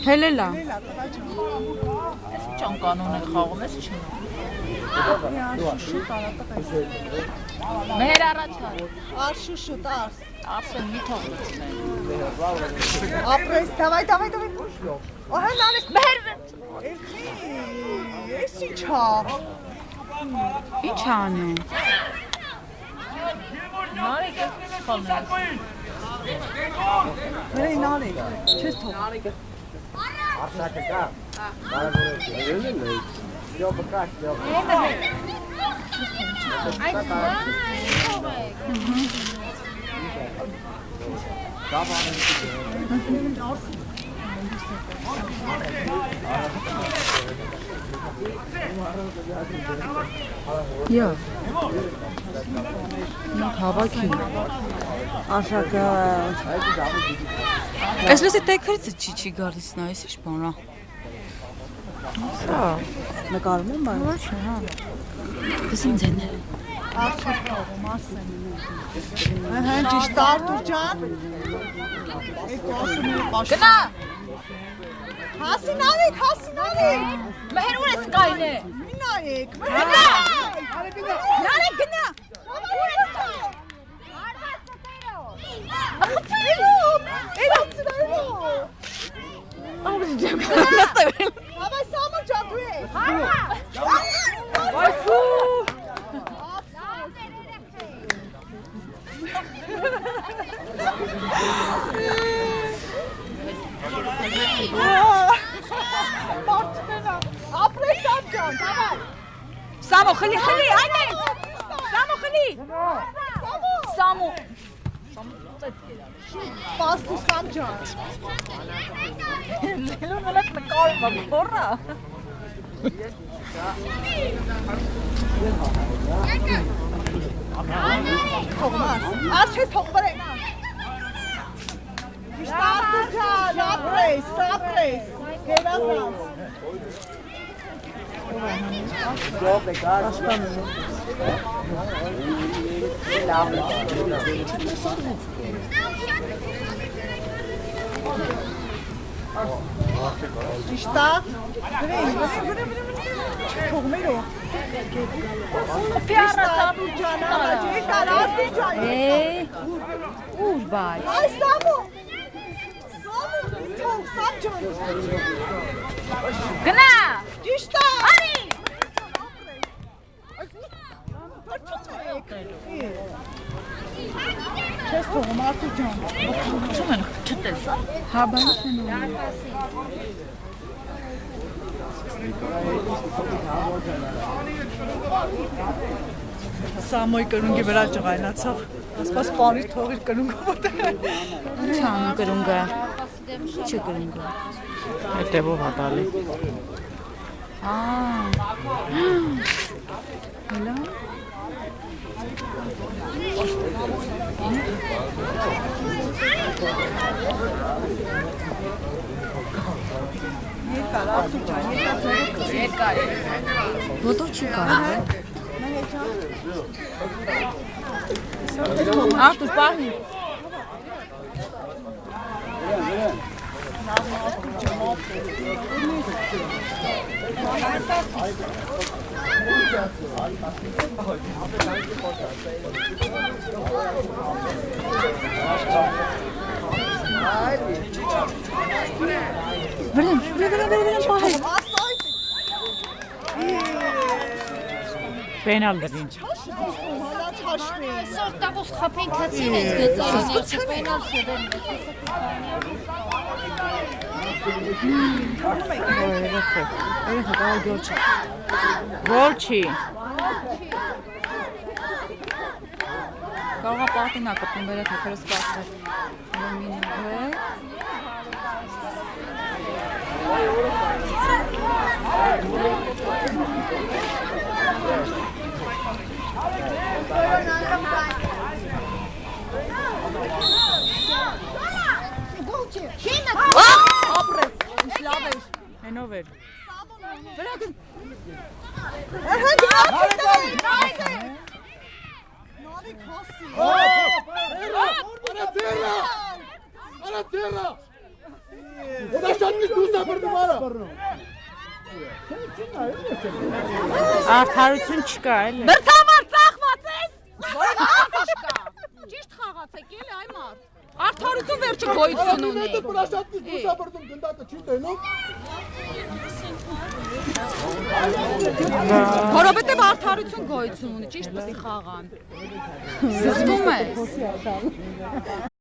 Հելելա։ Ես ինչ անկանոն է խաղում, ես չնա։ Մեր առաջար։ Արշուշուտ, արս։ Արսեն մի թող լցնեն։ Ապրես, դավայ։ Ահա նարես, մեր ես ինչա։ Ինչ անում։ Նարեկ է խալնես։ Մերեի նարեկ, չես թող։ Արշակը կա։ Լյոբը կա, լյոբը։ Այդ Յա։ Նա հավաքի։ Արշակը։ Այս լսի տեքրից չի գալիս նա, այս ինչ բան է։ Սա Նկարում եմ բան։ ոչ է, հա։ Դες ինձ են։ Արշակ թողում, ասեն։ Ահա, ճիշտ Արտուր ջան։ Գնա։ Հասի նարեկ։ Մեր ուր ես կայն է։ Մի նայեք։ Նարեկ գնա։ Հավայ սամը ճատու է։ Վայ ֆու։ Ապրես ջան, դավայ։ Սամո խլի, այդե։ Սամո խլի։ Սամո։ Պաստու սամ ջան։ Լելուն ալակ նկարում է, կորա։ Թողմաս, աս չես թողվրեն։ Ճիշտ Արտուր ջան, ապրես, գերազանց։ Լյոբը կա։ Ճիշտ է։ Գրեն, թողմերո։ Պիառա Արտուր ջան, ջեկար, Արտուր ջան։ Ուր բայց։ Այս սամո։ Թող, սամ ջան։ Գնա։ Ճիշտ է։ Արի։ Չես թողում Արտուր ջան։ Չում են չտես։ Հա, բան չեն ունում։ Սամոյի կրունգի վրա ջղայնացավ։ Ասպաս պանիր թողիր կրունգը ոտեղ։ Ինչ անում կրունգը։ Ինչ է կրունգը։ Հետևով հատալի։ Հելա։ Երկար, Արտուր ջան, Երկար է։ Ոտով չի կարող։ Արտուր պահի։ Վերեմ պահի։ Պենալ դրին։ Հալած հաշվի։ Սորտակոս խապեն կացին ես գծարին ես պենալ շդեմ։ Երեխա կարող գոլ չի։ Գոլ չի։ Կարող է պարտին ակպում բերը թակերը սպասել։ Ապրես, ինչ լավ էր։ Հենով էր։ Ահա գնացի։ Աղիք հասի։ Արա ձեռը։ Ոդաշանից դուրս է բռնում արա։ Արդարություն չկա, էլի։ Բրտամար ծախված ես։ Որնախաշ կա։ Ճիշտ խաղացեք էլի այ մարդ։ Արդարություն վերջը գոյություն ունի։ Դու ոդաշանից դուրս է բռնում գնդակը չի տենում։ Որովհետև արդարություն գոյություն ունի, ճիշտ պիտի խաղան։ Զսվում ես։